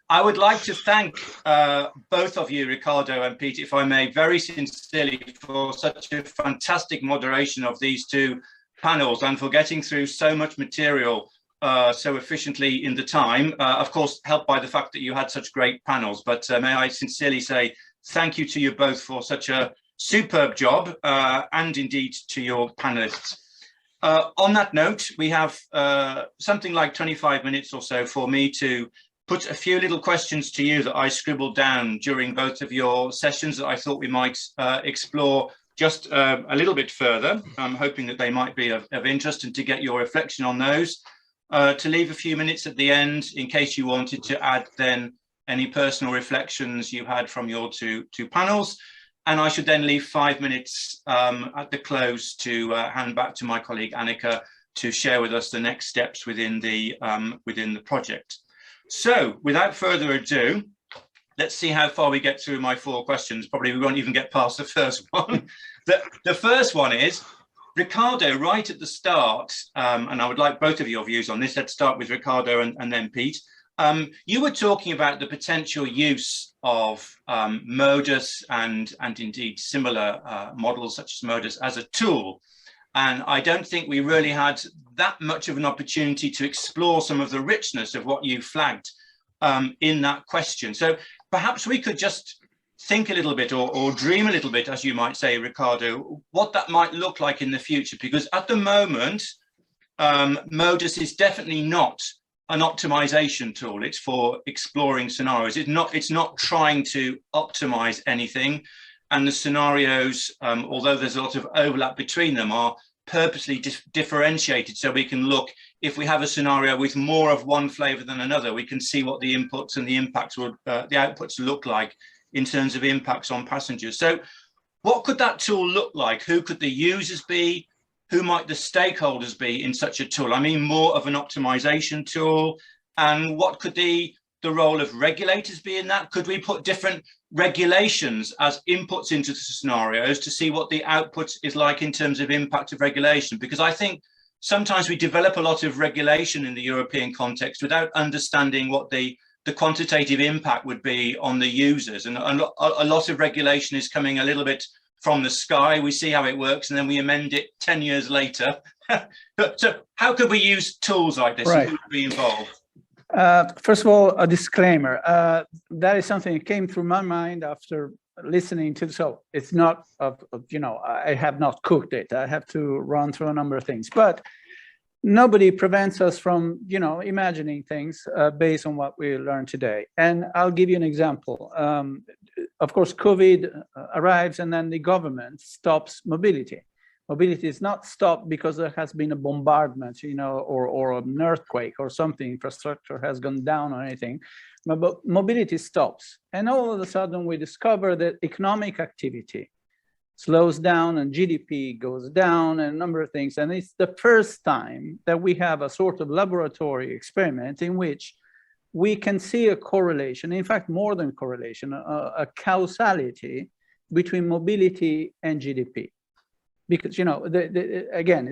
I would like to thank both of you, Riccardo and Pete, if I may, very sincerely for such a fantastic moderation of these two panels and for getting through so much material so efficiently in the time. Of course, helped by the fact that you had such great panels, but may I sincerely say thank you to you both for such a superb job and indeed to your panelists. On that note, we have something like 25 minutes or so for me to put a few little questions to you that I scribbled down during both of your sessions that I thought we might explore just a little bit further. I'm hoping that they might be of interest and to get your reflection on those. To leave a few minutes at the end in case you wanted to add then any personal reflections you had from your two panels. And I should then leave 5 minutes at the close to hand back to my colleague Annika to share with us the next steps within the project. So without further ado, let's see how far we get through my 4 questions. Probably we won't even get past the first one. The first one is, Riccardo, right at the start, and I would like both of your views on this. Let's start with Riccardo and then Pete. You were talking about the potential use of Modus and indeed similar models such as Modus as a tool. And I don't think we really had that much of an opportunity to explore some of the richness of what you flagged in that question. So perhaps we could just think a little bit or dream a little bit, as you might say, Riccardo, what that might look like in the future. Because at the moment, Modus is definitely not an optimization tool. It's for exploring scenarios. It's not trying to optimize anything. And the scenarios, although there's a lot of overlap between them, are purposely differentiated. So we can look, if we have a scenario with more of one flavor than another, we can see what the inputs and the impacts would, the outputs look like in terms of impacts on passengers. So what could that tool look like? Who could the users be? Who might the stakeholders be in such a tool? I mean, more of an optimization tool. And what could the role of regulators be in that? Could we put different regulations as inputs into the scenarios to see what the output is like in terms of impact of regulation? Because I think sometimes we develop a lot of regulation in the European context without understanding what the quantitative impact would be on the users. And a lot of regulation is coming a little bit from the sky. We see how it works and then we amend it 10 years later. So how could we use tools like this? Right. Who would be involved? First of all, a disclaimer. That is something that came through my mind after listening to, so it's not, I have not cooked it. I have to run through a number of things, but nobody prevents us from, imagining things based on what we learned today. And I'll give you an example. Of course, COVID arrives and then the government stops mobility. Mobility is not stopped because there has been a bombardment, or an earthquake or something, infrastructure has gone down or anything, but mobility stops. And all of a sudden we discover that economic activity slows down and GDP goes down and a number of things. And it's the first time that we have a sort of laboratory experiment in which we can see a correlation, in fact, more than correlation, a causality between mobility and GDP. Because, again,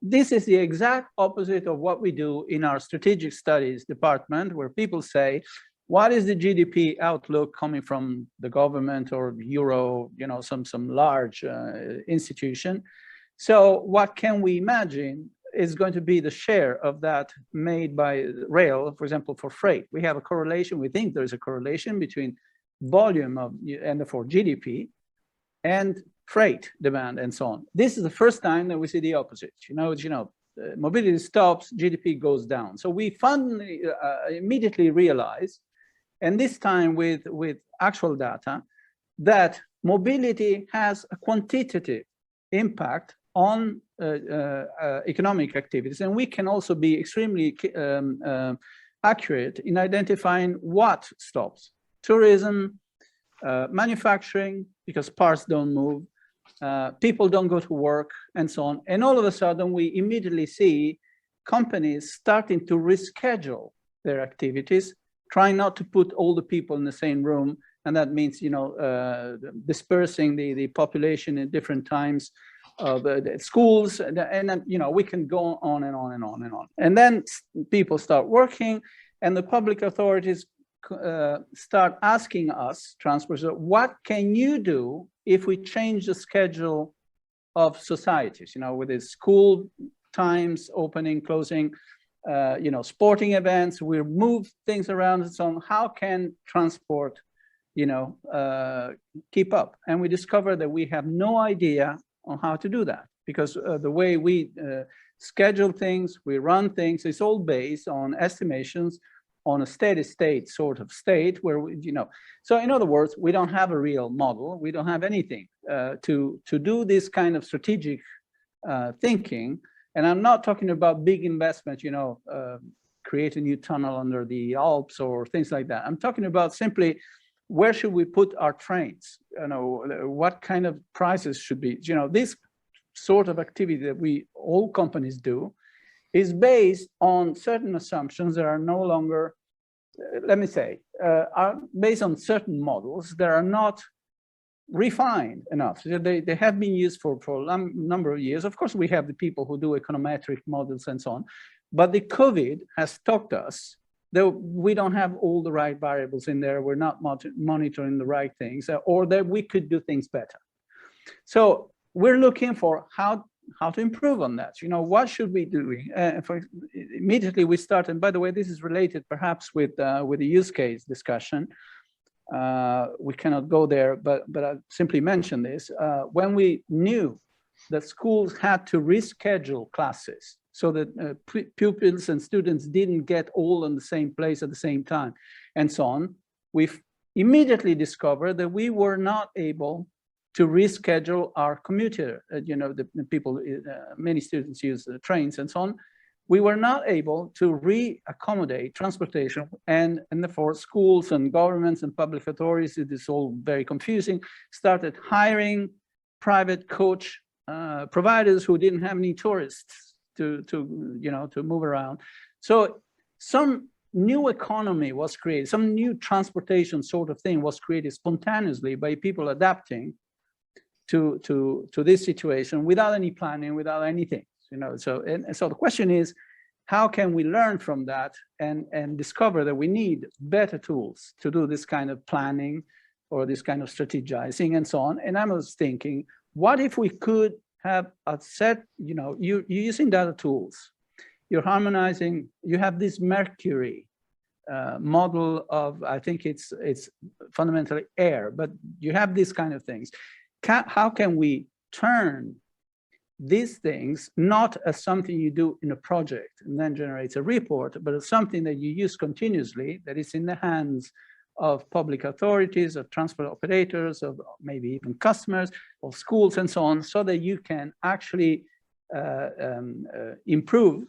this is the exact opposite of what we do in our strategic studies department, where people say, what is the GDP outlook coming from the government or Euro, some large institution? So what can we imagine is going to be the share of that made by rail, for example, for freight? We have a correlation. We think there's a correlation between volume of, and therefore GDP, and freight demand and so on. This is the first time that we see the opposite. Mobility stops, GDP goes down. So we finally immediately realize, and this time with actual data, that mobility has a quantitative impact on economic activities. And we can also be extremely accurate in identifying what stops. Tourism, manufacturing, because parts don't move, people don't go to work, and so on. And all of a sudden, we immediately see companies starting to reschedule their activities, trying not to put all the people in the same room. And that means, dispersing the population in different times of the schools. And then, we can go on and on and on and on. And then people start working. and the public authorities start asking us, transporters, what can you do if we change the schedule of societies, you know, with the school times, opening, closing, you know, sporting events, we move things around and so on. How can transport, you know, keep up? And we discovered that we have no idea on how to do that, because the way we schedule things, we run things, it's all based on estimations on a steady state sort of state where we, you know, so in other words, we don't have a real model, we don't have anything to do this kind of strategic thinking. And I'm not talking about big investments, you know, create a new tunnel under the Alps or things like that. I'm talking about simply, where should we put our trains? You know, what kind of prices should be, you know, this sort of activity that all companies do is based on certain assumptions that are no longer, let me say, are based on certain models that are not refined enough. They have been used for a number of years. Of course, we have the people who do econometric models and so on, but the COVID has taught us that we don't have all the right variables in there. We're not monitoring the right things, or that we could do things better. So we're looking for how to improve on that. You know, what should we do? Immediately we start, and by the way, this is related perhaps with the use case discussion. We cannot go there, but I'll simply mention this. When we knew that schools had to reschedule classes so that pupils and students didn't get all in the same place at the same time, and so on, we've immediately discovered that we were not able to reschedule our commuter, you know, the people, many students use trains and so on. We were not able to re-accommodate transportation, and therefore schools and governments and public authorities, it is all very confusing, started hiring private coach providers who didn't have any tourists to you know, to move around. So some new economy was created, some new transportation sort of thing was created spontaneously by people adapting to this situation without any planning, without anything, you know. So so the question is, how can we learn from that and discover that we need better tools to do this kind of planning or this kind of strategizing and so on? And I was thinking, what if we could have a set, you know, you're using data tools, you're harmonizing, you have this Mercury model of, I think it's fundamentally air, but you have these kind of things. How can we turn these things not as something you do in a project and then generates a report, but as something that you use continuously, that is in the hands of public authorities, of transport operators, of maybe even customers, of schools and so on, so that you can actually improve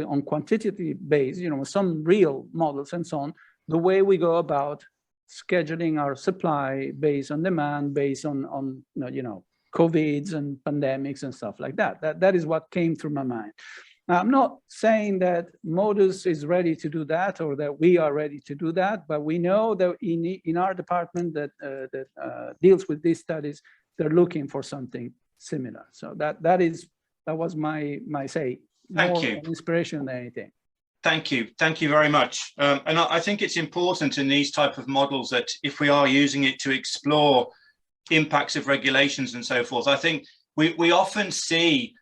on quantitative base, you know, some real models and so on, the way we go about scheduling our supply based on demand, based on you know, COVIDs and pandemics and stuff like that. That is what came through my mind. Now, I'm not saying that Modus is ready to do that or that we are ready to do that, but we know that in our department that deals with these studies, they're looking for something similar. So that was my say, more inspiration than anything. Thank you very much. And I think it's important in these type of models that if we are using it to explore impacts of regulations and so forth, I think we often see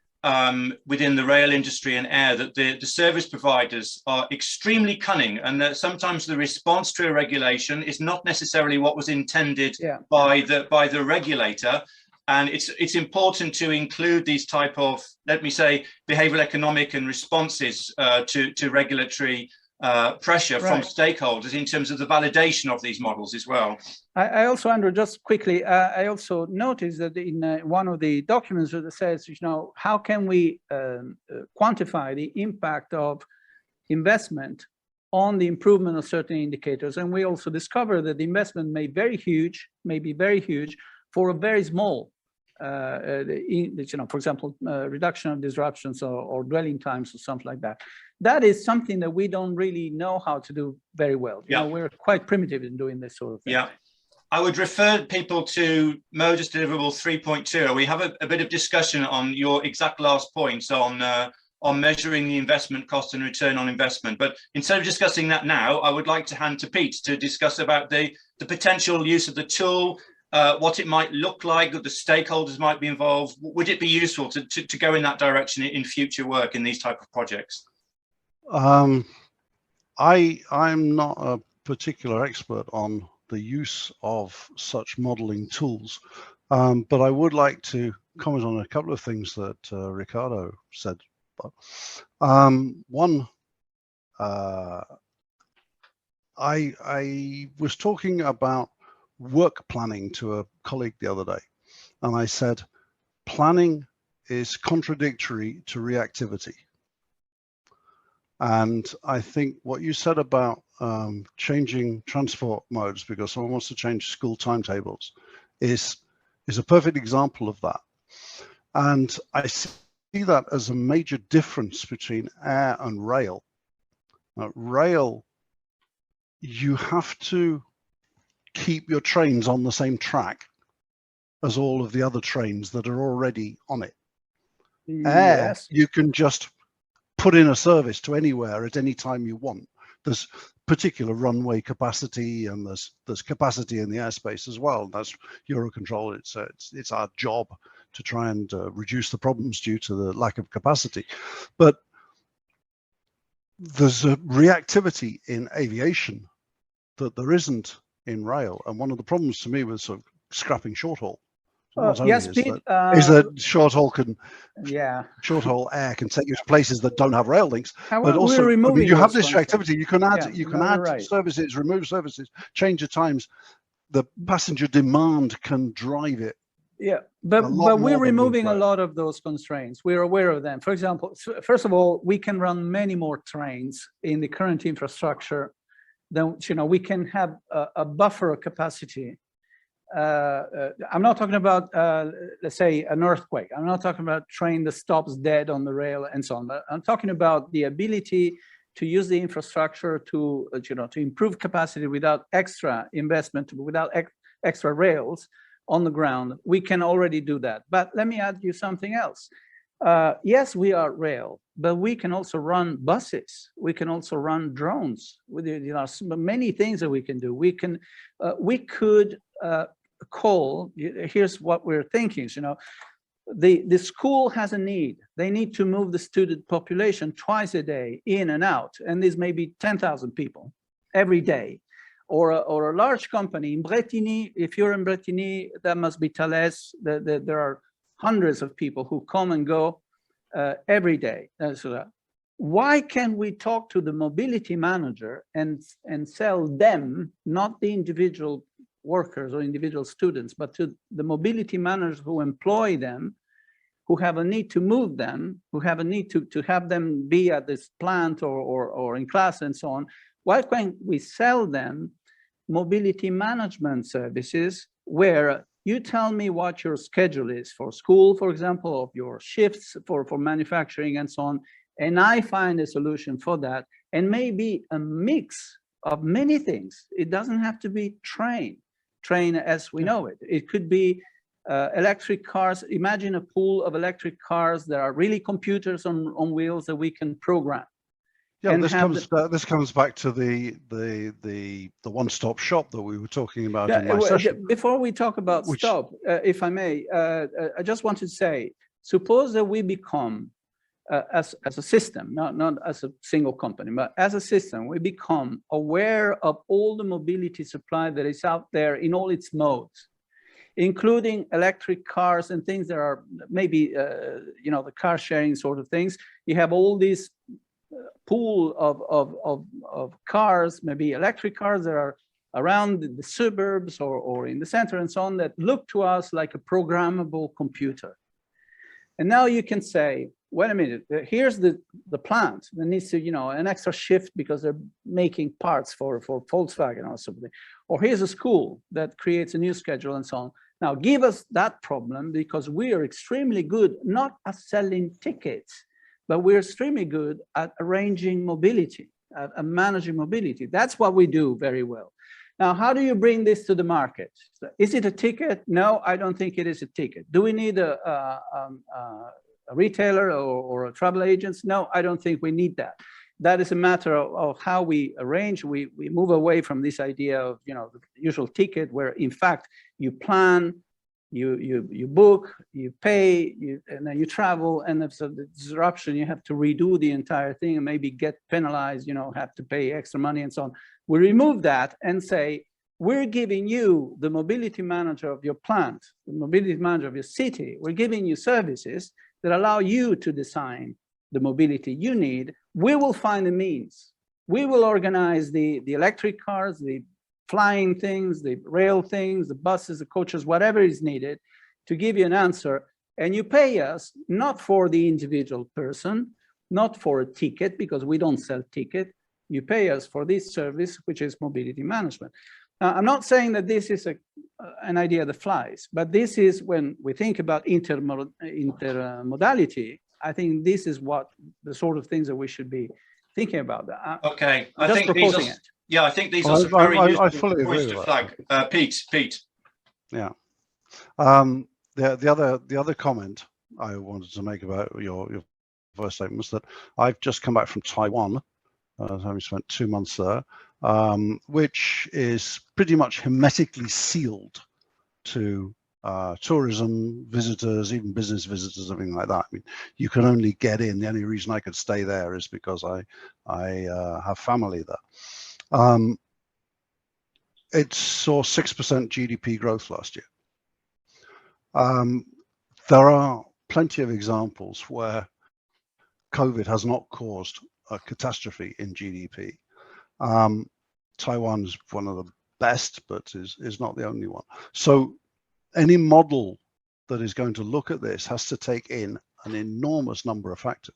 within the rail industry and air that the service providers are extremely cunning, and that sometimes the response to a regulation is not necessarily what was intended by the regulator. And it's important to include these type of, let me say, behavioral economic and responses to regulatory pressure from stakeholders in terms of the validation of these models as well. I also, Andrew, just quickly, I also noticed that in one of the documents that says, you know, how can we quantify the impact of investment on the improvement of certain indicators? And we also discovered that the investment may be very huge for a very small, you know, for example, reduction of disruptions or dwelling times or something like that. That is something that we don't really know how to do very well. You know, we're quite primitive in doing this sort of thing. Yeah, I would refer people to Modus Deliverable 3.2. We have a bit of discussion on your exact last points on on measuring the investment cost and return on investment. But instead of discussing that now, I would like to hand to Pete to discuss about the potential use of the tool, what it might look like, that the stakeholders might be involved. Would it be useful to go in that direction in future work in these type of projects? I'm not a particular expert on the use of such modeling tools, but I would like to comment on a couple of things that Riccardo said. One, I was talking about work planning to a colleague the other day, and I said planning is contradictory to reactivity. And I think what you said about changing transport modes because someone wants to change school timetables is a perfect example of that. And I see that as a major difference between air and rail. Rail, you have to keep your trains on the same track as all of the other trains that are already on it. Yes. Air, you can just put in a service to anywhere at any time you want. There's particular runway capacity, and there's capacity in the airspace as well. That's Eurocontrol. It's our job to try and reduce the problems due to the lack of capacity. But there's a reactivity in aviation that there isn't in rail. And one of the problems to me with sort of scrapping short haul yes, Pete, is that short haul short haul air can take you to places that don't have rail links. But also, you have this reactivity. You can add services, remove services, change the times. The passenger demand can drive it. Yeah, but we're removing a lot of those constraints. We're aware of them. For example, first of all, we can run many more trains in the current infrastructure. Then we can have a buffer capacity. I'm not talking about, let's say, an earthquake. I'm not talking about a train that stops dead on the rail and so on. But I'm talking about the ability to use the infrastructure to, to improve capacity without extra investment, without extra rails on the ground. We can already do that. But let me add you something else. Yes, we are rail, but we can also run buses. We can also run drones. Many things that we can do. We could call. Here's what we're thinking. The school has a need. They need to move the student population twice a day in and out, and this may be 10,000 people every day. Or a large company in Bretigny. If you're in Bretigny, that must be Thales. There are hundreds of people who come and go every day. Why can't we talk to the mobility manager and sell them, not the individual workers or individual students, but to the mobility managers who employ them, who have a need to move them, who have a need to have them be at this plant or in class and so on. Why can't we sell them mobility management services where you tell me what your schedule is for school, for example, of your shifts for manufacturing and so on, and I find a solution for that, and maybe a mix of many things. It doesn't have to be train as we know it. It could be electric cars. Imagine a pool of electric cars that are really computers on wheels that we can program. Yeah, this comes back to the one-stop shop that we were talking about in my session. Before we talk about stop, if I may, I just want to say, suppose that we become, as a system, not as a single company, but as a system, we become aware of all the mobility supply that is out there in all its modes, including electric cars and things that are maybe, the car sharing sort of things. You have all these pool of cars, maybe electric cars that are around the suburbs or in the center and so on, that look to us like a programmable computer. And now you can say, wait a minute, here's the plant that needs to, an extra shift because they're making parts for Volkswagen or something. Or here's a school that creates a new schedule and so on. Now give us that problem, because we are extremely good, not at selling tickets, but we're extremely good at arranging mobility, at managing mobility. That's what we do very well. Now, how do you bring this to the market? Is it a ticket? No, I don't think it is a ticket. Do we need a retailer or a travel agents. No, I don't think we need that. That is a matter of how we arrange. We move away from this idea of, you know, the usual ticket, where in fact you plan, you book, you pay, and then you travel, and if there's a disruption, you have to redo the entire thing and maybe get penalized, you know, have to pay extra money and so on. We remove that and say, we're giving you, the mobility manager of your plant, the mobility manager of your city, we're giving you services that allow you to design the mobility you need. We will find the means. We will organize the electric cars, the flying things, the rail things, the buses, the coaches, whatever is needed to give you an answer. And you pay us not for the individual person, not for a ticket, because we don't sell ticket. You pay us for this service, which is mobility management. Now, I'm not saying that this is an idea that flies, but this is, when we think about intermodality, I think this is what the sort of things that we should be thinking about. Okay, I think these are, yeah, I think these are some very useful points to flag. Pete. Yeah. The other comment I wanted to make about your first statement was that I've just come back from Taiwan, having spent 2 months there, which is pretty much hermetically sealed to tourism visitors, even business visitors, something like that. I mean, you can only get in. The only reason I could stay there is because I have family there. It saw 6% GDP growth last year. There are plenty of examples where COVID has not caused a catastrophe in GDP. Taiwan is one of the best, but is not the only one. So any model that is going to look at this has to take in an enormous number of factors.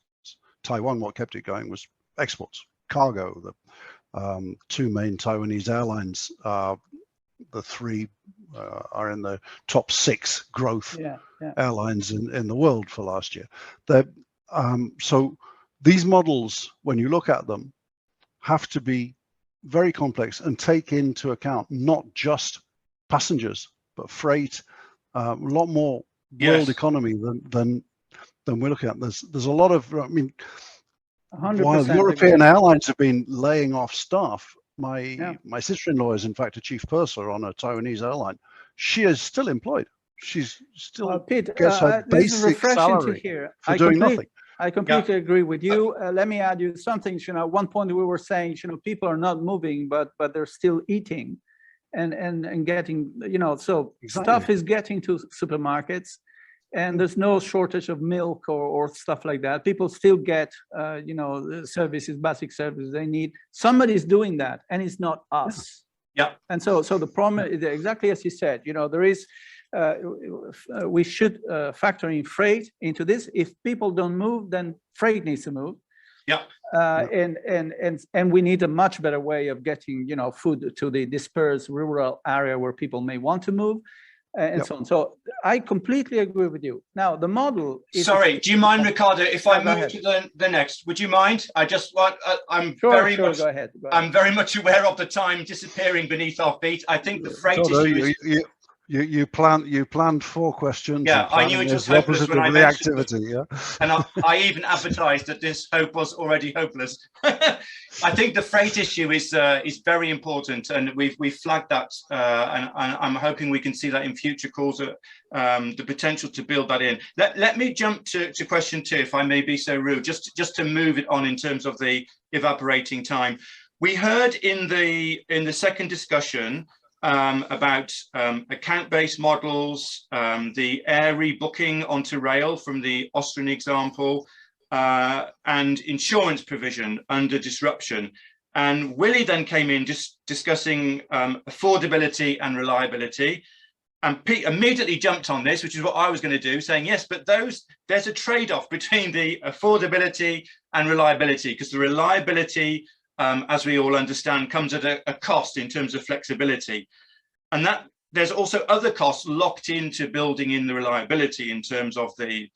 Taiwan, what kept it going was exports, cargo. The 2 main Taiwanese airlines, the 3 are in the top 6 growth airlines in the world for last year. So these models, when you look at them, have to be very complex and take into account not just passengers, but freight, a lot more world economy than we're looking at. There's a lot of, I mean, while European airlines have been laying off staff, my sister-in-law is in fact a chief purser on a Taiwanese airline. She is still employed. She's still Pete, gets her basic salary for doing nothing. I completely agree with you. Let me add you something. You know, at one point we were saying, you know, people are not moving, but they're still eating, and getting, you know, so stuff is getting to supermarkets, and there's no shortage of milk or stuff like that. People still get, you know, services, basic services they need. Somebody's doing that, and it's not us. Yeah. And so the problem is exactly as you said. You know, there is. We should factor in freight into this. If people don't move, then freight needs to move. Yeah. And we need a much better way of getting, you know, food to the dispersed rural area where people may want to move, and so on. So I completely agree with you. Now the model. Sorry, do you mind, Riccardo, if I move to the next? Would you mind? I just want. I'm very much. Go ahead. I'm very much aware of the time disappearing beneath our feet. I think the freight issue is. You planned 4 questions. Yeah, I knew it was hopeless when I mentioned activity. Yeah, and I even advertised that this hope was already hopeless. I think the freight issue is very important, and we've flagged that, and I'm hoping we can see that in future calls. The potential to build that in. Let me jump to question 2, if I may be so rude, just to move it on in terms of the evaporating time. We heard in the second discussion. About account-based models, the air rebooking onto rail from the Austrian example, and insurance provision under disruption. And Willie then came in just discussing affordability and reliability. And Pete immediately jumped on this, which is what I was going to do, saying, yes, but there's a trade-off between the affordability and reliability, because the reliability, as we all understand, comes at a cost in terms of flexibility. And that there's also other costs locked into building in the reliability in terms of the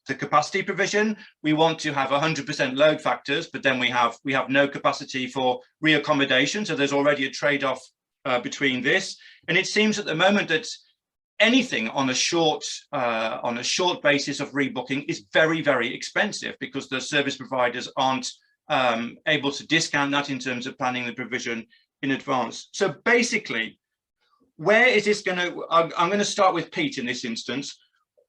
capacity provision. We want to have 100% load factors, but then we have no capacity for reaccommodation. So there's already a trade-off between this. And it seems at the moment that anything on a short basis of rebooking is very, very expensive, because the service providers aren't able to discount that in terms of planning the provision in advance. So basically, where is this going to? I'm going to start with Pete in this instance.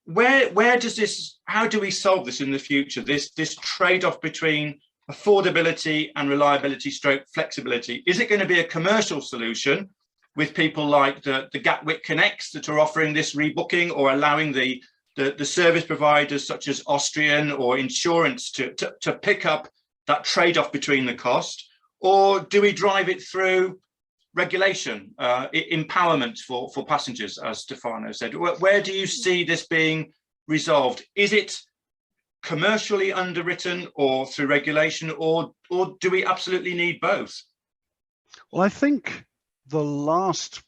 Where does this? How do we solve this in the future? This trade-off between affordability and reliability / flexibility. Is it going to be a commercial solution with people like the Gatwick Connects that are offering this rebooking, or allowing the service providers such as Austrian or insurance to pick up that trade-off between the cost? Or do we drive it through regulation, empowerment for passengers, as Stefano said? Where do you see this being resolved? Is it commercially underwritten or through regulation, or do we absolutely need both? Well, I think the last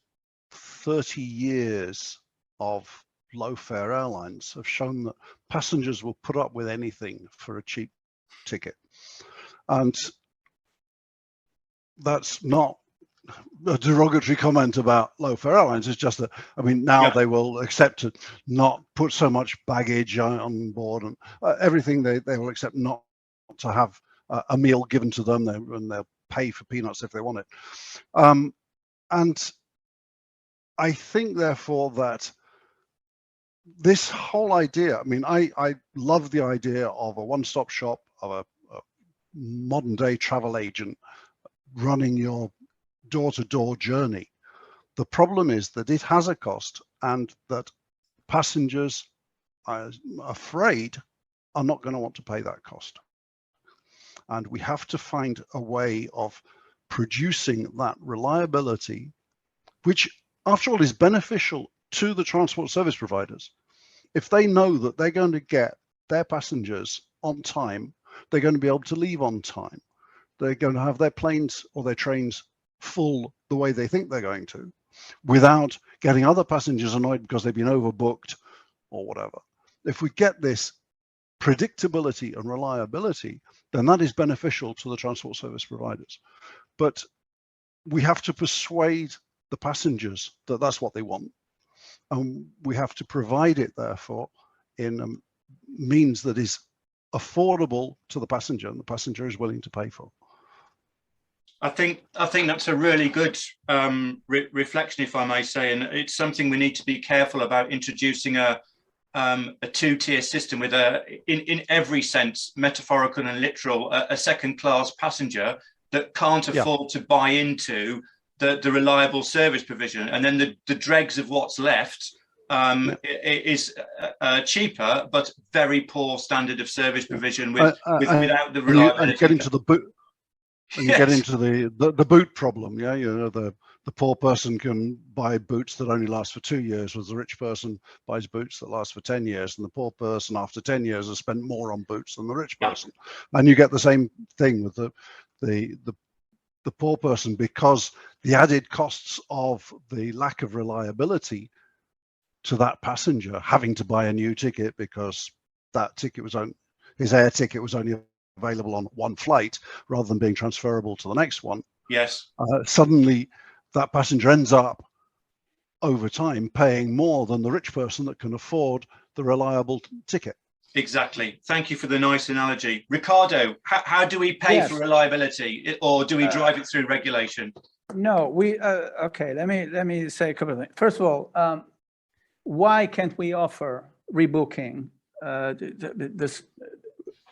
30 years of low-fare airlines have shown that passengers will put up with anything for a cheap ticket. And that's not a derogatory comment about low-fare airlines. It's just that, I mean, now they will accept to not put so much baggage on board, and everything they will accept not to have a meal given to them, and they'll pay for peanuts if they want it. And I think, therefore, that this whole idea, I mean, I love the idea of a one-stop shop, of a modern-day travel agent running your door-to-door journey. The problem is that it has a cost, and that passengers, I'm afraid, are not going to want to pay that cost. And we have to find a way of producing that reliability, which, after all, is beneficial to the transport service providers. If they know that they're going to get their passengers on time, they're going to be able to leave on time. They're going to have their planes or their trains full the way they think they're going to, without getting other passengers annoyed because they've been overbooked or whatever. If we get this predictability and reliability, then that is beneficial to the transport service providers. But we have to persuade the passengers that that's what they want. And we have to provide it, therefore, in a means that is affordable to the passenger, and the passenger is willing to pay for. I think that's a really good reflection, if I may say, and it's something we need to be careful about, introducing a two-tier system with in every sense, metaphorical and literal, a second-class passenger that can't afford to buy into the reliable service provision, and then the dregs of what's left is cheaper but very poor standard of service provision without the reliability. And you get into the boot. And you get into the boot problem, yeah. You know, the poor person can buy boots that only last for 2 years, whereas the rich person buys boots that last for 10 years, and the poor person after 10 years has spent more on boots than the rich person. And you get the same thing with the poor person, because the added costs of the lack of reliability to that passenger having to buy a new ticket because that ticket was his air ticket was only available on one flight rather than being transferable to the next one. Yes. Suddenly that passenger ends up over time paying more than the rich person that can afford the reliable ticket. Exactly. Thank you for the nice analogy. Riccardo, how do we pay for reliability, or do we drive it through regulation? No, okay, let me say a couple of things. First of all, why can't we offer rebooking?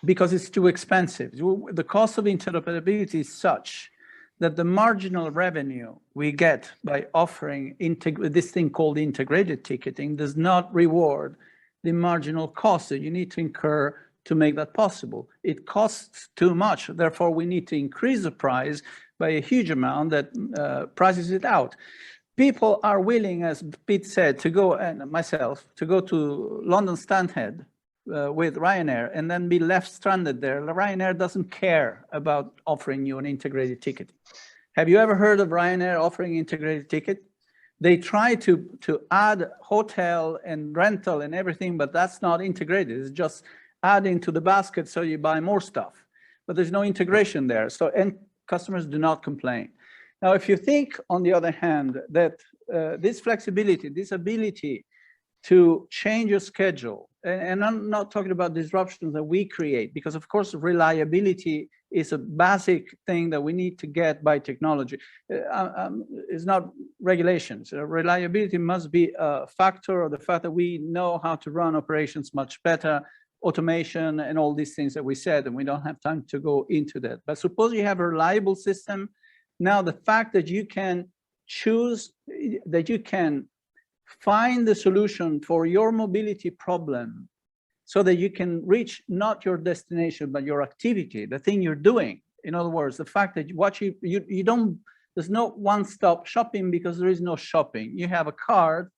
Because it's too expensive. The cost of interoperability is such that the marginal revenue we get by offering this thing called integrated ticketing does not reward the marginal cost that you need to incur to make that possible. It costs too much. Therefore, we need to increase the price by a huge amount that prices it out. People are willing, as Pete said, to go, and myself, to go to London Stansted with Ryanair and then be left stranded there. Ryanair doesn't care about offering you an integrated ticket. Have you ever heard of Ryanair offering integrated ticket? They try to add hotel and rental and everything, but that's not integrated. It's just adding to the basket so you buy more stuff. But there's no integration there. So, and customers do not complain. Now, if you think, on the other hand, that this flexibility, this ability to change your schedule. And I'm not talking about disruptions that we create, because of course reliability is a basic thing that we need to get by technology. It's not regulations. Reliability must be a factor of the fact that we know how to run operations much better, automation and all these things that we said, and we don't have time to go into that. But suppose you have a reliable system. Now the fact that you can choose, that you can find the solution for your mobility problem so that you can reach not your destination, but your activity, the thing you're doing. In other words, the fact that what you don't, there's no one-stop shopping because there is no shopping. You have a card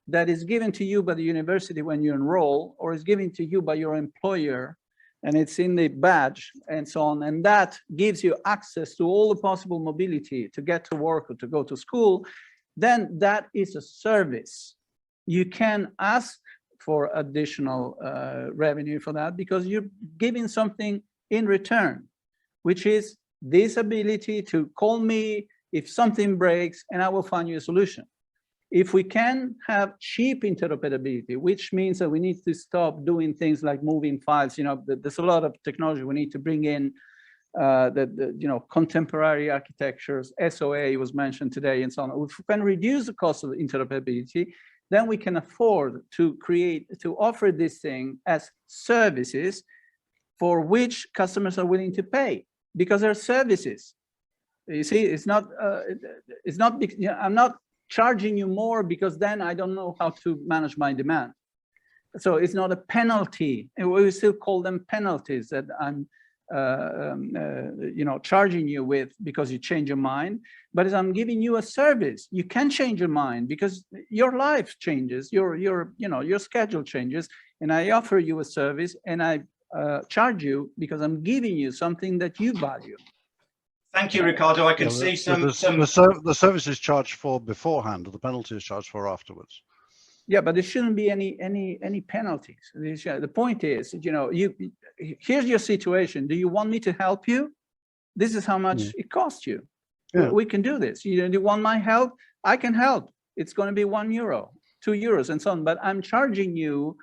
that is given to you by the university when you enroll, or is given to you by your employer, and it's in the badge and so on. And that gives you access to all the possible mobility to get to work or to go to school. Then that is a service. You can ask for additional revenue for that because you're giving something in return, which is this ability to call me if something breaks and I will find you a solution. If we can have cheap interoperability, which means that we need to stop doing things like moving files, you know, there's a lot of technology we need to bring in, you know, contemporary architectures, SOA was mentioned today and so on. If we can reduce the cost of interoperability, then we can afford to offer this thing as services for which customers are willing to pay, because they're services. You see, it's not, you know, I'm not charging you more because then I don't know how to manage my demand. So it's not a penalty. And we still call them penalties that I'm you know, charging you with because you change your mind. But as I'm giving you a service, you can change your mind because your life changes, you know, your schedule changes, and I offer you a service and I charge you because I'm giving you something that you value. Thank you, Riccardo. I can see the service is charged for beforehand, or the penalty is charged for afterwards. Yeah, but there shouldn't be any penalties. The point is, you know, here's your situation. Do you want me to help you? This is how much it costs you. Yeah. We can do this. You want my help? I can help. It's going to be €1, €2, and so on. But I'm charging you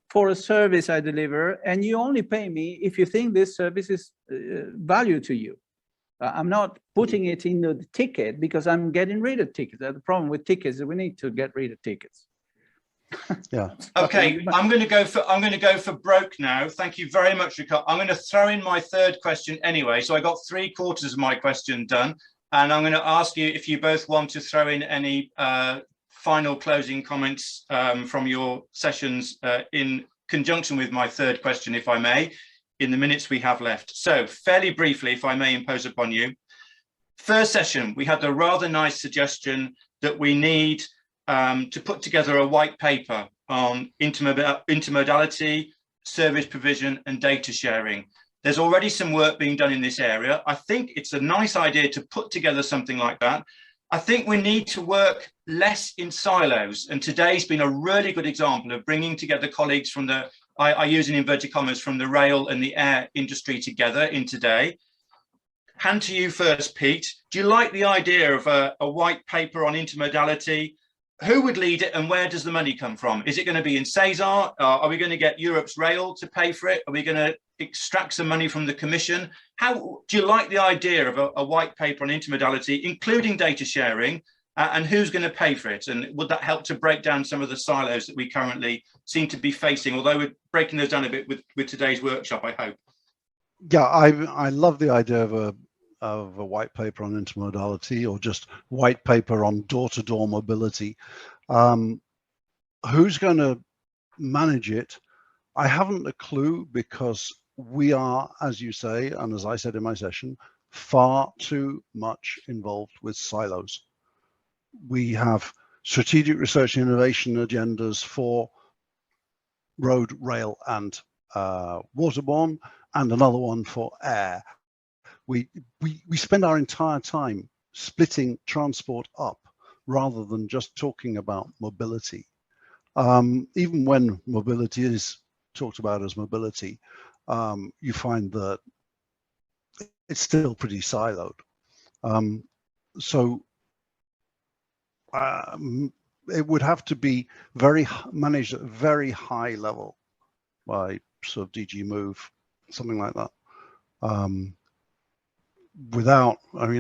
for a service I deliver, and you only pay me if you think this service is value to you. I'm not putting it in the ticket because I'm getting rid of tickets. The problem with tickets is we need to get rid of tickets. Yeah. Okay, I'm going to go for broke now. Thank you very much, Riccardo. I'm going to throw in my third question anyway. So I got 3/4 of my question done, and I'm going to ask you if you both want to throw in any final closing comments from your sessions in conjunction with my third question, if I may, in the minutes we have left. So fairly briefly, if I may impose upon you. First session, we had a rather nice suggestion that we need to put together a white paper on intermodality, service provision, and data sharing. There's already some work being done in this area. I think it's a nice idea to put together something like that. I think we need to work less in silos. And today's been a really good example of bringing together colleagues from the, I use in inverted commas, from the rail and the air industry together in today. Hand to you first, Pete. Do you like the idea of a white paper on intermodality? Who would lead it and where does the money come from? Is it going to be in SESAR? Are we going to get Europe's rail to pay for it? Are we going to extract some money from the Commission? How do you like the idea of a white paper on intermodality, including data sharing, and who's going to pay for it? And would that help to break down some of the silos that we currently seem to be facing, although we're breaking those down a bit with today's workshop, I hope? Yeah, I love the idea of a white paper on intermodality, or just white paper on door-to-door mobility. Who's going to manage it? I haven't a clue, because we are, as you say, and as I said in my session, far too much involved with silos. We have strategic research and innovation agendas for road, rail, and waterborne, and another one for air. We spend our entire time splitting transport up rather than just talking about mobility. Even when mobility is talked about as mobility, you find that it's still pretty siloed. So it would have to be managed at a very high level by sort of DG Move, something like that. I mean,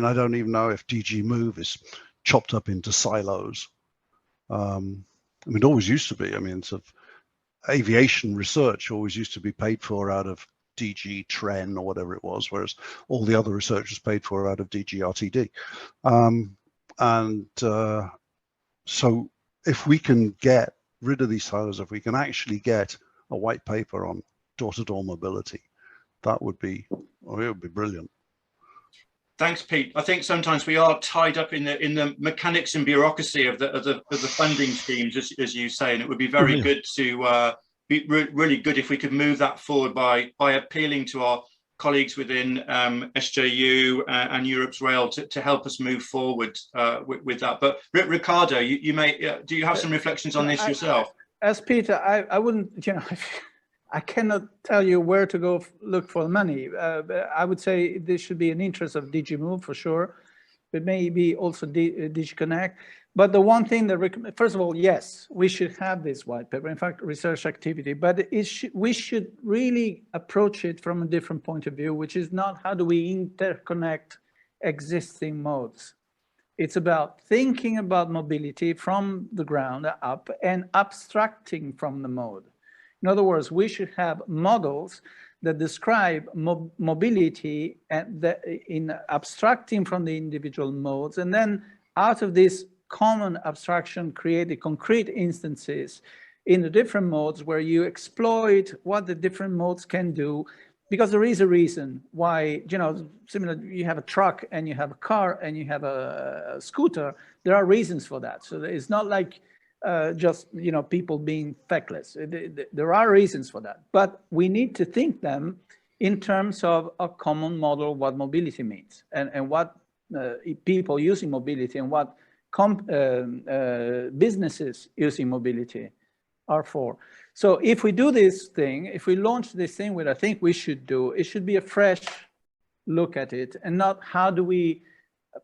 I don't even know if DG Move is chopped up into silos. I mean, it always used to be. I mean, sort of aviation research always used to be paid for out of DG Tren or whatever it was, whereas all the other research was paid for out of DG RTD. So if we can get rid of these silos, if we can actually get a white paper on door-to-door mobility, that would be, well, it would be brilliant. Thanks, Pete. I think sometimes we are tied up in the mechanics and bureaucracy of the funding schemes, as you say, and it would be very good to be really good if we could move that forward by appealing to our colleagues within SJU and Europe's Rail to help us move forward with that. But Riccardo, you may do you have some reflections on this yourself? As Peter, I wouldn't, you know, I cannot tell you where to go look for the money. I would say this should be an interest of DG Move for sure, but maybe also DG Connect. But the one thing that, first of all, yes, we should have this white paper, in fact, research activity, but we should really approach it from a different point of view, which is not how do we interconnect existing modes. It's about thinking about mobility from the ground up and abstracting from the mode. In other words, we should have models that describe mobility and in abstracting from the individual modes, and then out of this common abstraction, create the concrete instances in the different modes where you exploit what the different modes can do, because there is a reason why, you know, similar, you have a truck and you have a car and you have a scooter. There are reasons for that. So it's not like just, you know, people being feckless. There are reasons for that, but we need to think them in terms of a common model, what mobility means and what people using mobility and what businesses using mobility are for. So if we do this thing, if we launch this thing, what I think we should do, it should be a fresh look at it and not how do we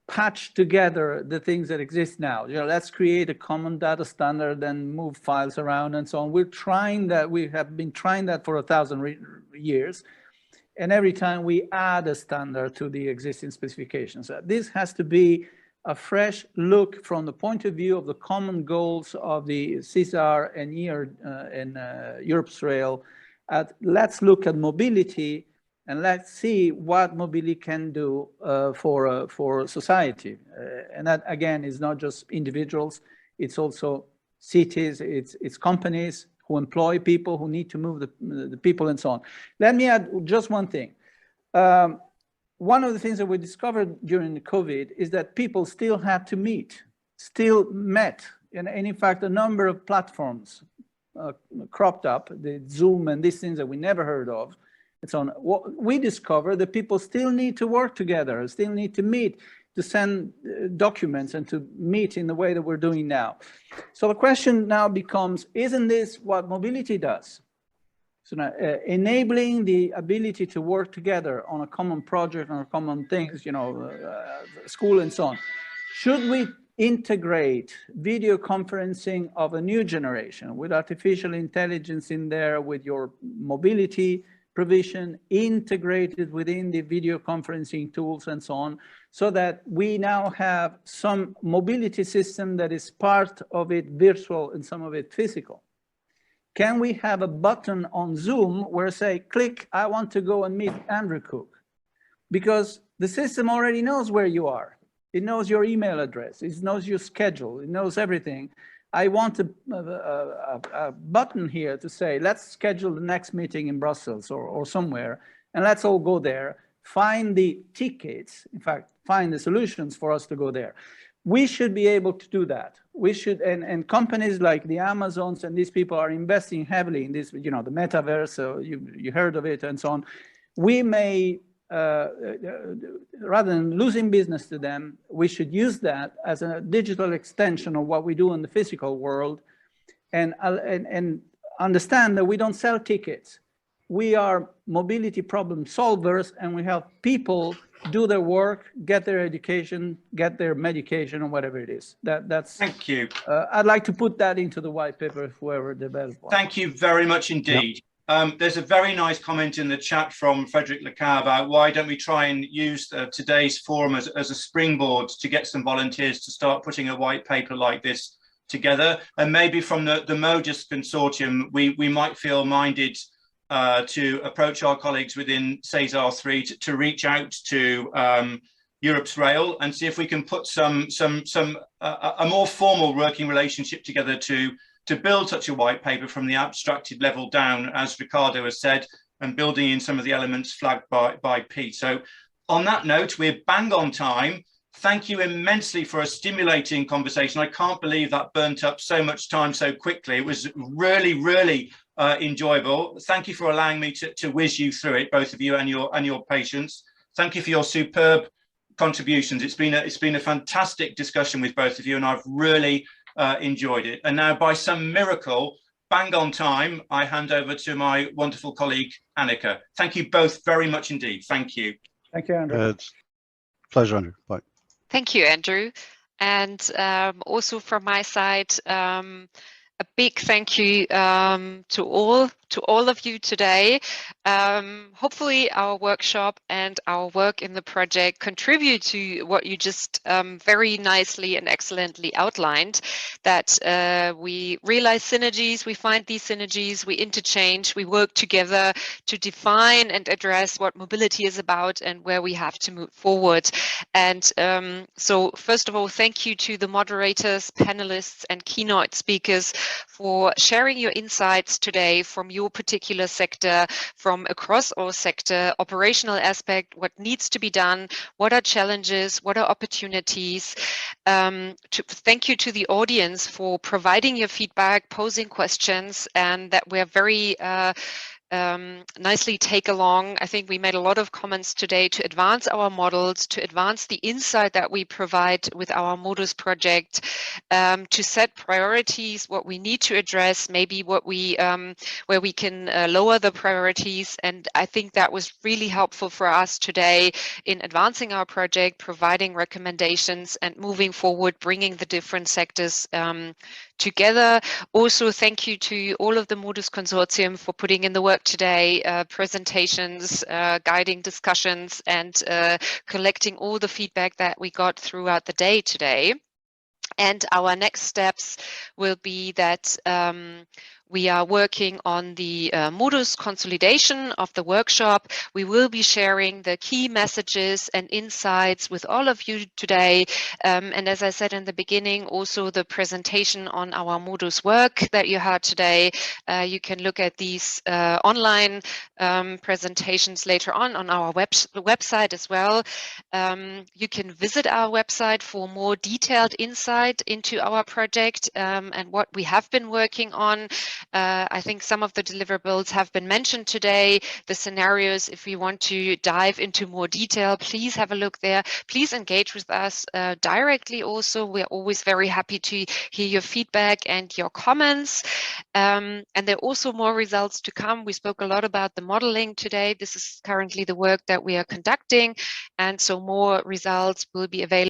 patch together the things that exist now. You know, let's create a common data standard and move files around and so on. We're trying that. We have been trying that for 1,000 years. And every time we add a standard to the existing specifications. This has to be a fresh look from the point of view of the common goals of the SESAR and Europe's Rail. Let's look at mobility and let's see what mobility can do for society. And that, again, is not just individuals, it's also cities, it's companies who employ people, who need to move the people and so on. Let me add just one thing. One of the things that we discovered during the COVID is that people still had to meet, still met. And in fact, a number of platforms cropped up, the Zoom and these things that we never heard of. And so on. We discovered that people still need to work together, still need to meet, to send documents and to meet in the way that we're doing now. So the question now becomes, isn't this what mobility does? So now, enabling the ability to work together on a common project, on a common things, you know, school and so on. Should we integrate video conferencing of a new generation with artificial intelligence in there, with your mobility provision integrated within the video conferencing tools and so on, so that we now have some mobility system that is part of it virtual and some of it physical? Can we have a button on Zoom where say, click, I want to go and meet Andrew Cook? Because the system already knows where you are. It knows your email address. It knows your schedule. It knows everything. I want a button here to say, let's schedule the next meeting in Brussels or somewhere, and let's all go there, find the tickets, in fact, find the solutions for us to go there. We should be able to do that. We should, and companies like the Amazons and these people are investing heavily in this, you know, the metaverse, so you heard of it and so on. We may, rather than losing business to them, we should use that as a digital extension of what we do in the physical world and understand that we don't sell tickets. we are mobility problem solvers, and we help people do their work, get their education, get their medication, or whatever it is. That's. Thank you. I'd like to put that into the white paper if whoever develops one. Thank you very much indeed. Yep. There's a very nice comment in the chat from Frederick Lecar about why don't we try and use today's forum as a springboard to get some volunteers to start putting a white paper like this together. And maybe from the Modus Consortium, we might feel minded to approach our colleagues within SESAR 3 to reach out to Europe's Rail and see if we can put a more formal working relationship together to build such a white paper from the abstracted level down, as Riccardo has said, and building in some of the elements flagged by Pete. So on that note, we're bang on time. Thank you immensely for a stimulating conversation. I can't believe that burnt up so much time so quickly. It was really, really enjoyable. Thank you for allowing me to whiz you through it, both of you and your patience. Thank you for your superb contributions. It's been a fantastic discussion with both of you, and I've really enjoyed it. And now, by some miracle, bang on time, I hand over to my wonderful colleague Annika. Thank you both very much indeed. Thank you. Thank you, Andrew. It's a pleasure, Andrew. Bye. Thank you, Andrew. And also from my side, a big thank you to all of you today. Hopefully our workshop and our work in the project contribute to what you just very nicely and excellently outlined, that we realize synergies, we find these synergies, we interchange, we work together to define and address what mobility is about and where we have to move forward. And so first of all, thank you to the moderators, panelists, and keynote speakers for sharing your insights today from your particular sector, from across our sector, operational aspect, what needs to be done, what are challenges, what are opportunities. Thank you to the audience for providing your feedback, posing questions, and that we're very nicely take along. I think we made a lot of comments today to advance our models, to advance the insight that we provide with our Modus project, to set priorities, what we need to address, maybe what we where we can lower the priorities. And I think that was really helpful for us today in advancing our project, providing recommendations and moving forward, bringing the different sectors together. Also, thank you to all of the Modus Consortium for putting in the work today, presentations, guiding discussions, and collecting all the feedback that we got throughout the day today. And our next steps will be that we are working on the Modus consolidation of the workshop. We will be sharing the key messages and insights with all of you today. And as I said in the beginning, also the presentation on our Modus work that you heard today. You can look at these online presentations later on our website as well. You can visit our website for more detailed insight into our project and what we have been working on. I think some of the deliverables have been mentioned today, the scenarios. If you want to dive into more detail, please have a look there. Please engage with us directly also. We're always very happy to hear your feedback and your comments. And there are also more results to come. We spoke a lot about the modeling today. This is currently the work that we are conducting. And so more results will be available